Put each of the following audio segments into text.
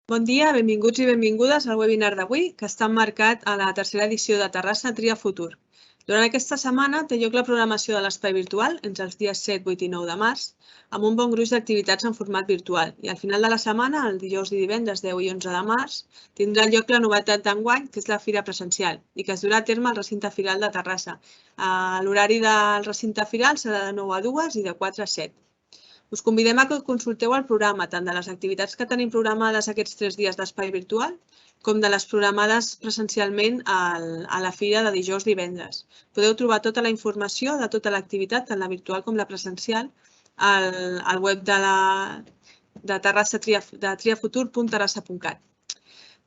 Bon dia, benvinguts i benvingudes al webinar d'avui, que està emmarcat a la tercera edició de Terrassa Tria Futur. Durant aquesta setmana té lloc la programació de l'espai virtual entre els dies 7, 8 i 9 de març, amb un bon gruix d'activitats en format virtual. I al final de la setmana, el dijous i divendres 10 i 11 de març, tindrà lloc la novetat d'enguany, que és la Fira Presencial, i que es durà a terme al recinte firal de Terrassa. L'horari del recinte firal serà de 9 a 2 i de 4 a 7. Us convidem a que consulteu el programa tant de les activitats que tenim programades aquests 3 dies d'espai virtual com de les programades presencialment a la fira de dijous i divendres. Podeu trobar tota la informació de tota l'activitat, tant la virtual com la presencial, al web de triafutur.terrassa.cat.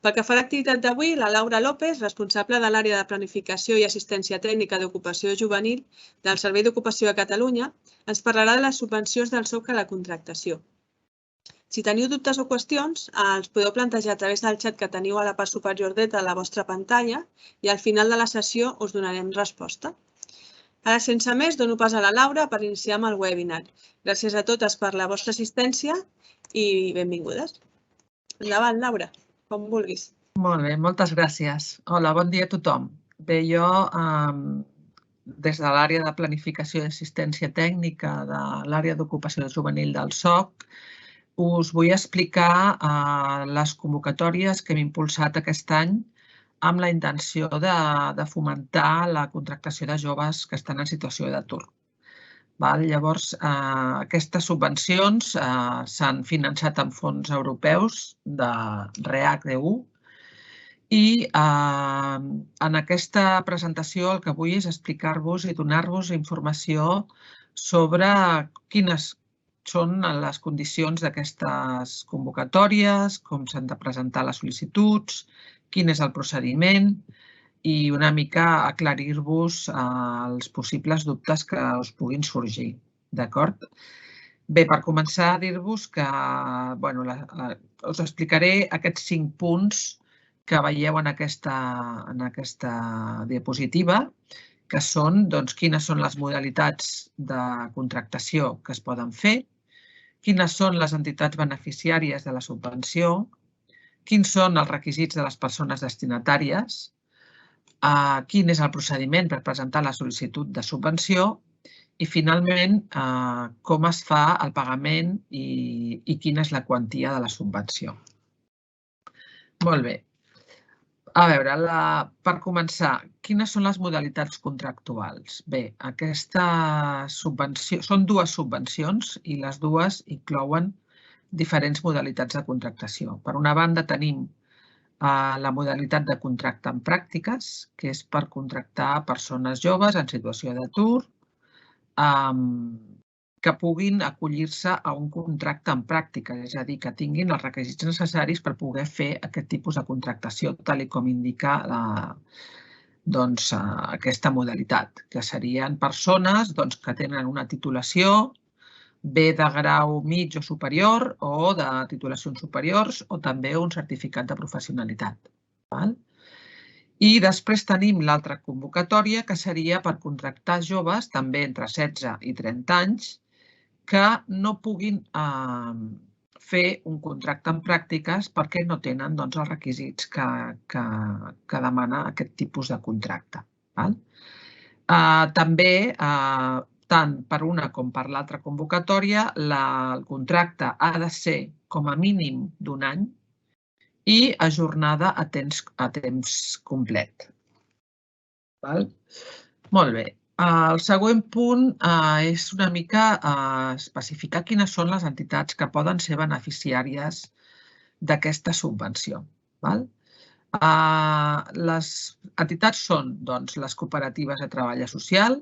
Pel que fa a l'activitat d'avui, la Laura López, responsable de l'àrea de planificació i assistència tècnica d'ocupació juvenil del Servei d'Ocupació de Catalunya, ens parlarà de les subvencions del SOC a la contractació. Si teniu dubtes o qüestions, els podeu plantejar a través del xat que teniu a la part superior dreta de la vostra pantalla i al final de la sessió us donarem resposta. Ara, sense més, dono pas a la Laura per iniciar amb el webinar. Gràcies a totes per la vostra assistència i benvingudes. Endavant, Laura. Com vulguis. Molt bé, moltes gràcies. Hola, bon dia a tothom. Bé, jo, des de l'àrea de planificació i assistència tècnica de l'àrea d'ocupació juvenil del SOC, us vull explicar les convocatòries que hem impulsat aquest any amb la intenció de fomentar la contractació de joves que estan en situació d'atur. Llavors, aquestes subvencions s'han finançat amb fons europeus de REACT-EU i en aquesta presentació el que vull és explicar-vos i donar-vos informació sobre quines són les condicions d'aquestes convocatòries, com s'han de presentar les sol·licituds, quin és el procediment i una mica aclarir-vos els possibles dubtes que us puguin sorgir, d'acord? Bé, per començar, dir-vos que us explicaré aquests 5 punts que veieu en aquesta diapositiva, que són quines són les modalitats de contractació que es poden fer, quines són les entitats beneficiàries de la subvenció, quins són els requisits de les persones destinatàries, quin és el procediment per presentar la sol·licitud de subvenció i, finalment, com es fa el pagament i quina és la quantia de la subvenció. Molt bé. A veure, per començar, quines són les modalitats contractuals? Bé, són 2 subvencions i les dues inclouen diferents modalitats de contractació. Per una banda, tenim la modalitat de contracte en pràctiques, que és per contractar persones joves en situació d'atur que puguin acollir-se a un contracte en pràctiques, és a dir, que tinguin els requisits necessaris per poder fer aquest tipus de contractació, tal com indica aquesta modalitat, que serien persones que tenen una titulació bé de grau mig o superior o de titulacions superiors o també un certificat de professionalitat. I després tenim l'altra convocatòria, que seria per contractar joves, també entre 16 i 30 anys, que no puguin fer un contracte en pràctiques perquè no tenen els requisits que demana aquest tipus de contracte. També, tant per una com per l'altra convocatòria, el contracte ha de ser com a mínim d'1 any i ajornada a temps complet. Molt bé. El següent punt és una mica especificar quines són les entitats que poden ser beneficiàries d'aquesta subvenció. Les entitats són les cooperatives de treball associat,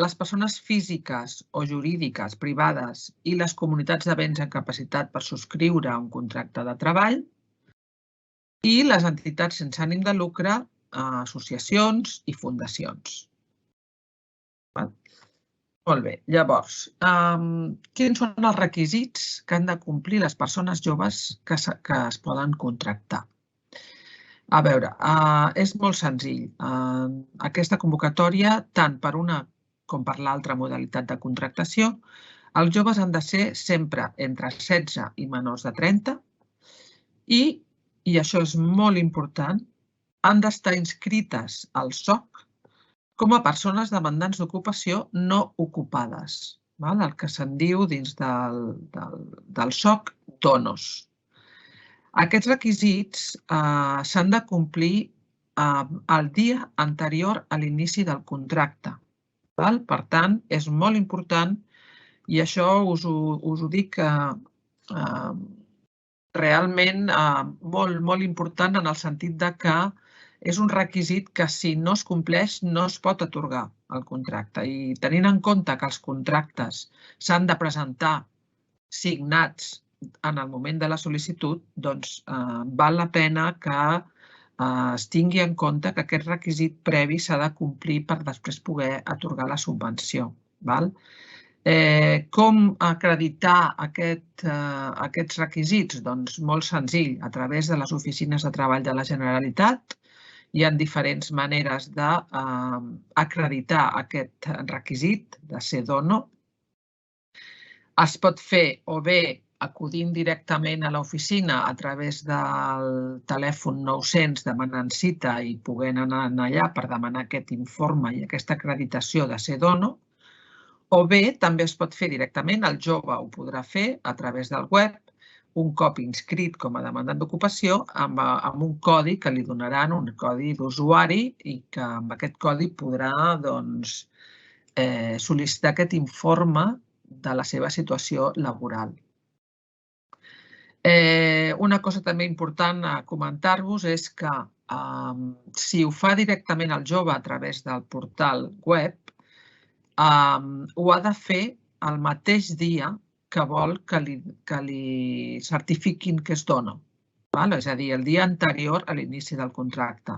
les persones físiques o jurídiques privades i les comunitats de béns en capacitat per subscriure un contracte de treball i les entitats sense ànim de lucre, associacions i fundacions. Molt bé, llavors, quins són els requisits que han de complir les persones joves que es poden contractar? A veure, és molt senzill. Aquesta convocatòria, tant per una com per l'altra modalitat de contractació, Els joves han de ser sempre entre 16 i menors de 30 i això és molt important, han d'estar inscrites al SOC com a persones demandants d'ocupació no ocupades, el que se'n diu dins del SOC donos. Aquests requisits s'han de complir el dia anterior a l'inici del contracte. Per tant, és molt important i això us ho dic realment molt important en el sentit que és un requisit que si no es compleix no es pot atorgar el contracte. I tenint en compte que els contractes s'han de presentar signats en el moment de la sol·licitud, doncs val la pena que es tingui en compte que aquest requisit previ s'ha de complir per després poder atorgar la subvenció. Com acreditar aquests requisits? Doncs molt senzill, a través de les oficines de treball de la Generalitat. Hi ha diferents maneres d'acreditar aquest requisit de ser dono. Es pot fer o bé acudint directament a l'oficina a través del telèfon 900 demanant cita i podent anar allà per demanar aquest informe i aquesta acreditació de ser dono, o bé també es pot fer directament, el jove ho podrà fer a través del web, un cop inscrit com a demandant d'ocupació amb un codi que li donaran, un codi d'usuari i que amb aquest codi podrà sol·licitar aquest informe de la seva situació laboral. Una cosa també important a comentar-vos és que si ho fa directament el jove a través del portal web, ho ha de fer el mateix dia que vol que li certifiquin que és dono, és a dir, el dia anterior a l'inici del contracte.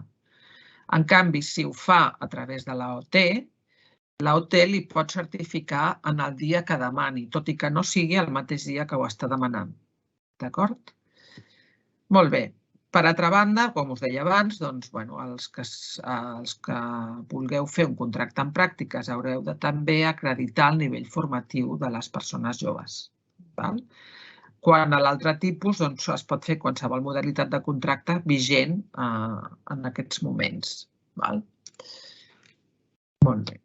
En canvi, si ho fa a través de l'AOT, l'AOT li pot certificar en el dia que demani, tot i que no sigui el mateix dia que ho està demanant. D'acord? Molt bé. Per altra banda, com us deia abans, els que vulgueu fer un contracte en pràctiques haureu de també acreditar el nivell formatiu de les persones joves. Quan a l'altre tipus es pot fer qualsevol modalitat de contracte vigent en aquests moments. Molt bé.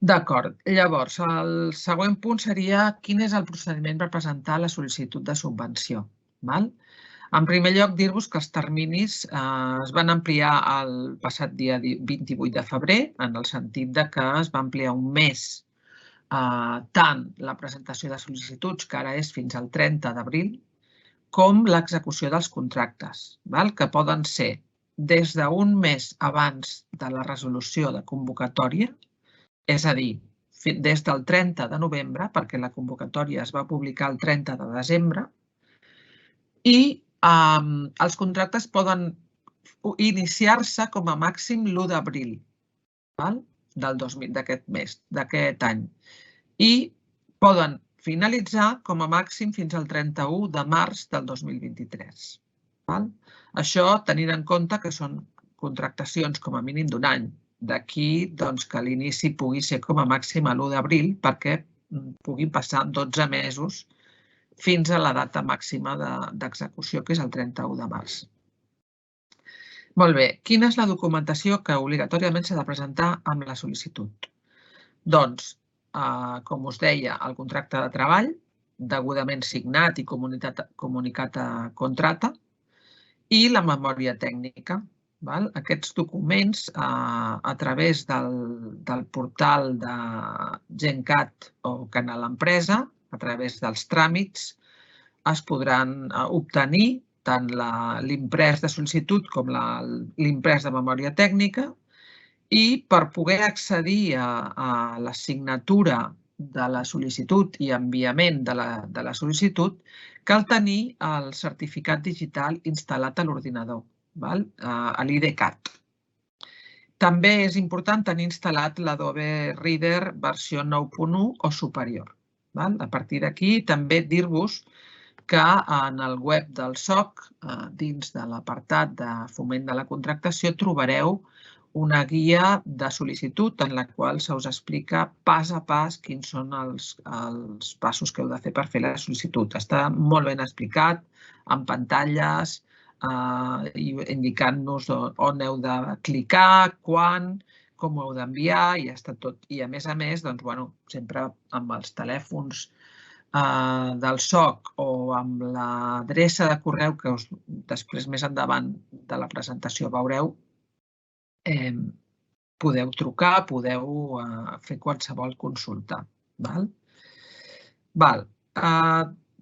D'acord. Llavors, el següent punt seria quin és el procediment per presentar la sol·licitud de subvenció. En primer lloc, dir-vos que els terminis es van ampliar el passat dia 28 de febrer, en el sentit que es va ampliar un mes tant la presentació de sol·licituds, que ara és fins al 30 d'abril, com l'execució dels contractes, que poden ser des d'un mes abans de la resolució de convocatòria, és a dir, des del 30 de novembre, perquè la convocatòria es va publicar el 30 de desembre, i els contractes poden iniciar-se com a màxim l'1 d'abril d'aquest mes, d'aquest any, i poden finalitzar com a màxim fins al 31 de març del 2023. Això tenint en compte que són contractacions com a mínim d'un any. D'aquí que l'inici pugui ser com a màxim l'1 d'abril perquè puguin passar 12 mesos fins a la data màxima d'execució, que és el 31 de març. Molt bé. Quina és la documentació que obligatòriament s'ha de presentar amb la sol·licitud? Doncs, com us deia, el contracte de treball, degudament signat i comunicat a contracte, i la memòria tècnica. Aquests documents, a través del portal de GenCat o Canal Empresa, a través dels tràmits, es podran obtenir tant l'imprès de sol·licitud com l'imprès de memòria tècnica, i per poder accedir a la signatura de la sol·licitud i enviament de la sol·licitud, cal tenir el certificat digital instal·lat a l'ordinador, a l'IDCAT. També és important tenir instal·lat l'Adobe Reader versió 9.1 o superior. A partir d'aquí, també dir-vos que en el web del SOC, dins de l'apartat de foment de la contractació, trobareu una guia de sol·licitud en la qual se us explica pas a pas quins són els passos que heu de fer per fer la sol·licitud. Està molt ben explicat, amb pantalles, indicant-nos on heu de clicar, quan, com ho heu d'enviar i ja està tot. I a més, sempre amb els telèfons del SOC o amb l'adreça de correu que després més endavant de la presentació veureu, podeu trucar, podeu fer qualsevol consulta.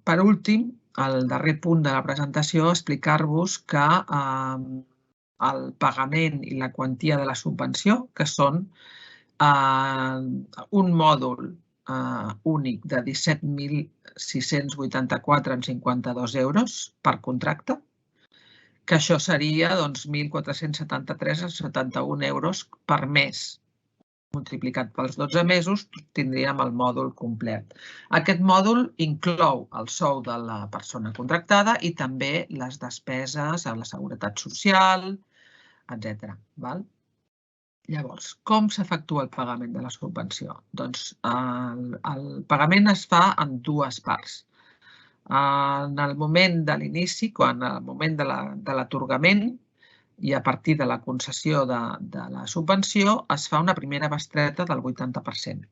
Per últim, el darrer punt de la presentació, explicar-vos que el pagament i la quantia de la subvenció, que són un mòdul únic de 17.684,52 euros per contracte, que això seria 1.473,71 euros per mes. Multiplicat pels 12 mesos tindríem el mòdul complet. Aquest mòdul inclou el sou de la persona contractada i també les despeses a la seguretat social, etc. Llavors, com s'efectua el pagament de la subvenció? Doncs el pagament es fa en dues parts. En el moment de l'inici, en el moment de l'atorgament i a partir de la concessió de la subvenció, es fa una primera bestreta del 80%.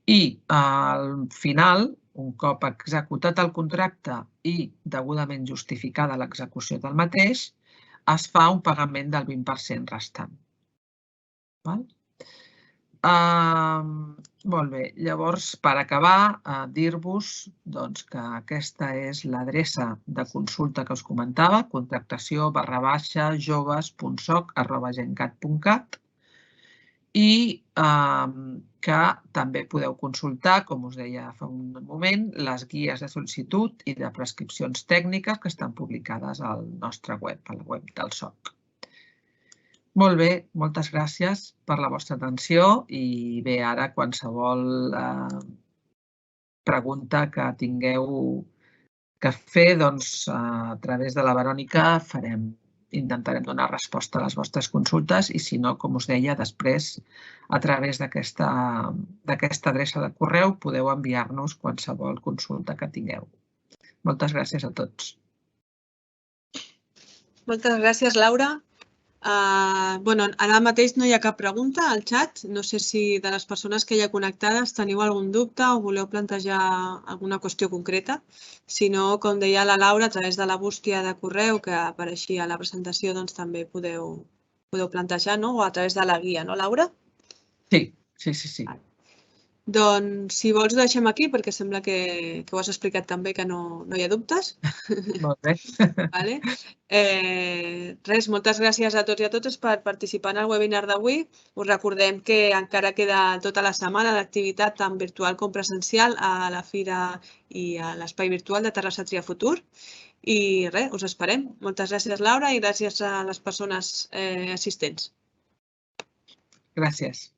I al final, un cop executat el contracte i degudament justificada l'execució del mateix, es fa un pagament del 20% restant. Molt bé, llavors, per acabar, dir-vos que aquesta és l'adreça de consulta que us comentava, contractació/joves.soc@gencat.cat, i que també podeu consultar, com us deia fa un moment, les guies de sol·licitud i de prescripcions tècniques que estan publicades al nostre web, a la web del SOC. Molt bé, moltes gràcies per la vostra atenció i bé, ara qualsevol pregunta que tingueu que fer, a través de la Verònica intentarem donar resposta a les vostres consultes i si no, com us deia, després a través d'aquesta adreça de correu podeu enviar-nos qualsevol consulta que tingueu. Moltes gràcies a tots. Moltes gràcies, Laura. Ara mateix no hi ha cap pregunta al xat. No sé si de les persones que hi ha connectades teniu algun dubte o voleu plantejar alguna qüestió concreta. Si no, com deia la Laura, a través de la bústia de correu que apareixia a la presentació, també podeu plantejar, o a través de la guia, no, Laura? Sí. Doncs, si vols, ho deixem aquí, perquè sembla que ho has explicat també, que no hi ha dubtes. Molt bé. Res, moltes gràcies a tots i a totes per participar en el webinar d'avui. Us recordem que encara queda tota la setmana d'activitat tant virtual com presencial a la Fira i a l'Espai Virtual de Terrassa Tria Futur. I res, us esperem. Moltes gràcies, Laura, i gràcies a les persones assistents. Gràcies.